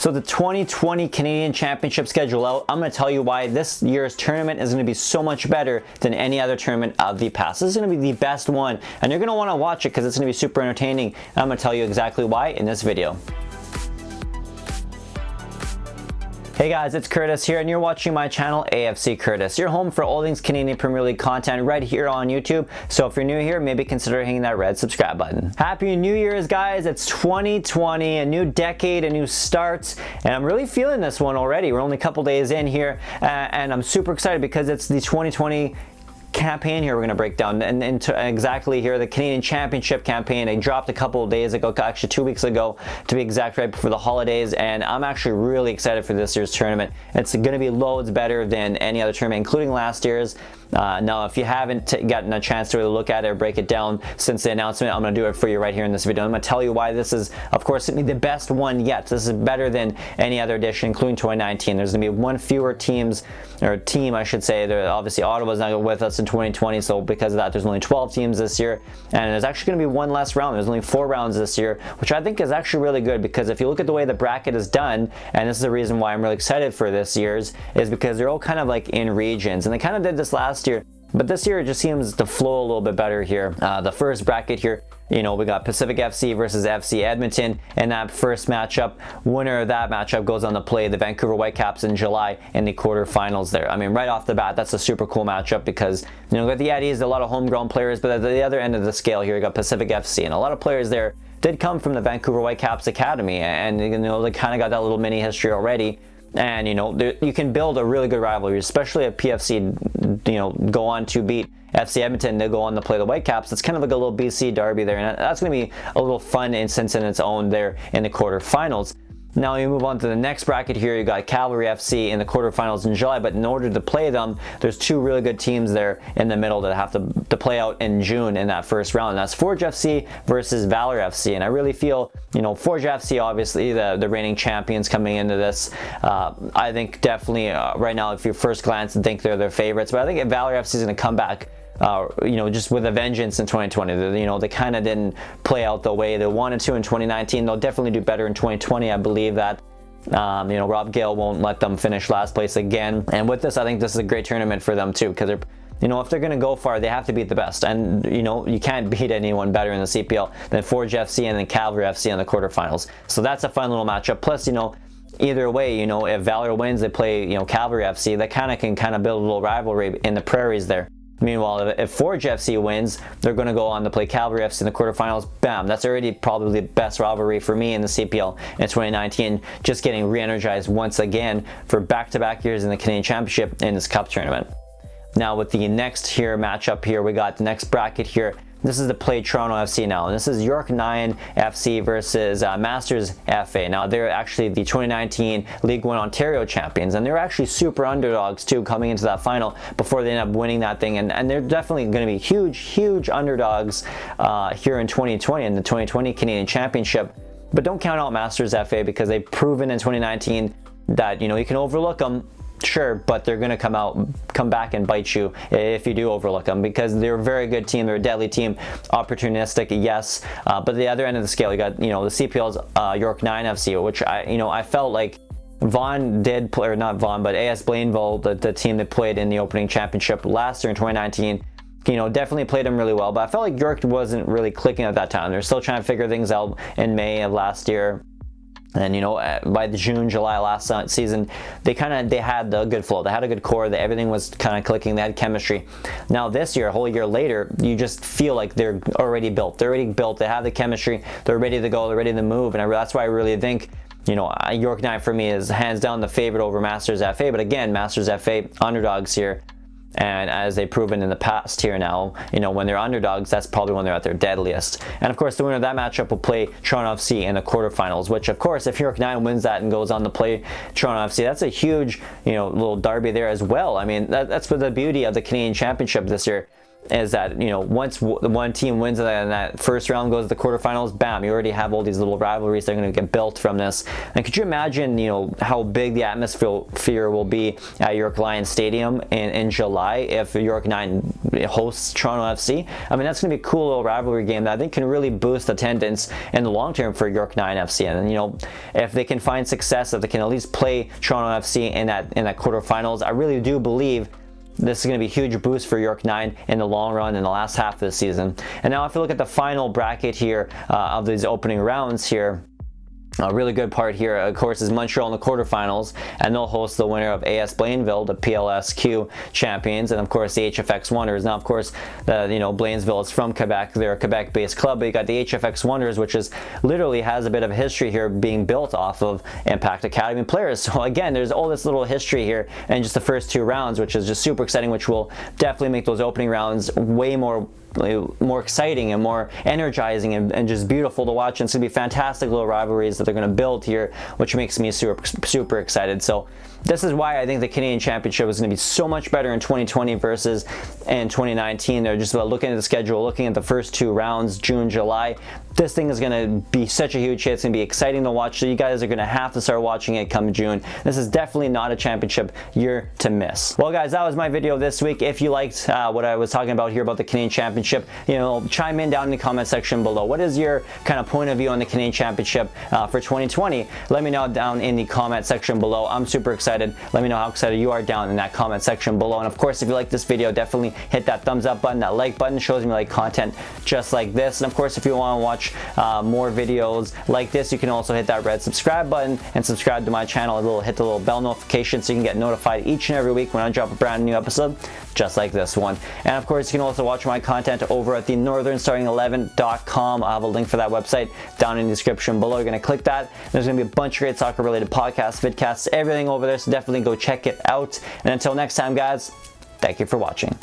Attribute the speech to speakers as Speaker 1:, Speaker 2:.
Speaker 1: So the 2020 Canadian Championship schedule out, I'm going to tell you why this year's tournament is going to be so much better than any other tournament of the past. This is going to be the best one, and you're going to want to watch it because it's going to be super entertaining. I'm going to tell you exactly why in this video. Hey guys, it's Curtis here, and you're watching my channel, A.F.C. Curtis. You're home for all things Canadian Premier League content right here on YouTube. So if you're new here, maybe consider hitting that red subscribe button. Happy New Year's, guys. It's 2020, a new decade, a new start, and I'm really feeling this one already. We're only a couple days in here, and I'm super excited because it's the 2020 campaign here we're going to break down, and exactly here the Canadian Championship campaign. It dropped a couple of days ago, actually 2 weeks ago to be exact, right before the holidays, and I'm actually really excited for this year's tournament. It's going to be loads better than any other tournament, including last year's. Now, if you haven't gotten a chance to really look at it or break it down since the announcement, I'm going to do it for you right here in this video. I'm going to tell you why this is, of course, the best one yet. This is better than any other edition, including 2019. There's going to be one fewer teams, or team, I should say. Obviously, Ottawa's not with us in 2020, so because of that, there's only 12 teams this year, and there's actually going to be one less round. There's only 4 rounds this year, which I think is actually really good, because if you look at the way the bracket is done, and this is the reason why I'm really excited for this year's, is because they're all kind of like in regions, and they kind of did this last year, but this year it just seems to flow a little bit better here. The first bracket here, you know, we got Pacific FC versus FC Edmonton in that first matchup. Winner of that matchup goes on to play the Vancouver Whitecaps in July in the quarterfinals there. I mean, right off the bat, that's a super cool matchup because, you know, with the Eddies, a lot of homegrown players, but at the other end of the scale here, you got Pacific FC, and a lot of players there did come from the Vancouver Whitecaps Academy, and, you know, they kind of got that little mini history already. And, you know, you can build a really good rivalry, especially if PFC, you know, go on to beat FC Edmonton. They go on to play the Whitecaps. It's kind of like a little BC derby there, and that's going to be a little fun instance in its own there in the quarterfinals. Now you move on to the next bracket here. You got Cavalry FC in the quarterfinals in July, but in order to play them, there's 2 really good teams there in the middle that have to play out in June in that first round. And that's Forge FC versus Valor FC, and I really feel, you know, Forge FC, obviously the reigning champions coming into this. I think definitely right now, if you first glance and think they're their favorites, but I think if Valor FC is going to come back, you know, just with a vengeance in 2020. You know, they kind of didn't play out the way they wanted to in 2019. They'll definitely do better in 2020. I believe that. You know, Rob Gale won't let them finish last place again. And with this, I think this is a great tournament for them too, because they're, you know, if they're going to go far, they have to beat the best. And, you know, you can't beat anyone better in the CPL than Forge FC and then Cavalry FC in the quarterfinals. So that's a fun little matchup. Plus, you know, either way, you know, if Valor wins, they play, you know, Cavalry FC. They can build a little rivalry in the prairies there. Meanwhile, if Forge FC wins, they're going to go on to play Cavalry FC in the quarterfinals. Bam, that's already probably the best rivalry for me in the CPL in 2019, just getting re-energized once again for back-to-back years in the Canadian Championship in this Cup tournament. Now with the next here matchup here, we got the next bracket here. This is the play Toronto FC now, and this is York 9 FC versus Masters FA. Now they're actually the 2019 League One Ontario champions, and they're actually super underdogs too coming into that final before they end up winning that thing, and they're definitely going to be huge underdogs here in 2020 in the 2020 Canadian Championship. But don't count out Masters FA, because they've proven in 2019 that, you know, you can overlook them. Sure, but they're going to come back and bite you if you do overlook them, because they're a very good team. They're a deadly team. Opportunistic, yes, but the other end of the scale, you got, you know, the CPL's York 9 FC, which I felt like Vaughan did play, or not Vaughan, but AS Blainville, the team that played in the opening championship last year in 2019. You know, definitely played them really well, but I felt like York wasn't really clicking at that time. They're still trying to figure things out in May of last year. And, you know, by the June, July last season, they had a good flow. They had a good core. Everything was kind of clicking. They had chemistry. Now this year, a whole year later, you just feel like they're already built. They're already built. They have the chemistry. They're ready to go. They're ready to move. And that's why I really think, you know, York 9 for me is hands down the favorite over Masters FA. But again, Masters FA underdogs here. And as they've proven in the past here now, you know, when they're underdogs, that's probably when they're at their deadliest. And of course, the winner of that matchup will play Toronto FC in the quarterfinals, which of course, if York 9 wins that and goes on to play Toronto FC, that's a huge, you know, little derby there as well. I mean, that's what the beauty of the Canadian Championship this year is, that, you know, once one team wins and that first round goes to the quarterfinals, bam, you already have all these little rivalries that are going to get built from this. And could you imagine, you know, how big the atmosphere will be at York Lions Stadium in July if York 9 hosts Toronto FC. I mean, that's going to be a cool little rivalry game that I think can really boost attendance in the long term for York 9 FC. And you know, if they can find success, if they can at least play Toronto FC in that quarterfinals, I really do believe this is going to be a huge boost for York 9 in the long run in the last half of the season. And now if you look at the final bracket here of these opening rounds here, a really good part here, of course, is Montreal in the quarterfinals, and they'll host the winner of AS Blainville, the PLSQ champions, and of course the HFX Wonders. Now, of course, Blainville is from Quebec; they're a Quebec-based club. But you got the HFX Wonders, which is literally has a bit of a history here, being built off of Impact Academy players. So again, there's all this little history here in just the first 2 rounds, which is just super exciting, which will definitely make those opening rounds way more exciting and more energizing and just beautiful to watch. And it's gonna be fantastic little rivalries that they're gonna build here, which makes me super excited. So this is why I think the Canadian Championship is going to be so much better in 2020 versus in 2019. They're just about looking at the schedule, looking at the first 2 rounds, June, July. This thing is going to be such a huge hit. It's going to be exciting to watch. So you guys are going to have to start watching it come June. This is definitely not a championship year to miss. Well, guys, that was my video this week. If you liked what I was talking about here about the Canadian Championship, you know, chime in down in the comment section below. What is your kind of point of view on the Canadian Championship for 2020? Let me know down in the comment section below. I'm super excited. Let me know how excited you are down in that comment section below. And of course, if you like this video, definitely hit that thumbs up button. That like button shows me like content just like this. And of course, if you want to watch more videos like this, you can also hit that red subscribe button and subscribe to my channel. Hit the little bell notification so you can get notified each and every week when I drop a brand new episode just like this one. And of course, you can also watch my content over at the northernstarting11.com. I'll have a link for that website down in the description below. You're going to click that. There's going to be a bunch of great soccer related podcasts, vidcasts, everything over there. So definitely go check it out. And until next time, guys, thank you for watching.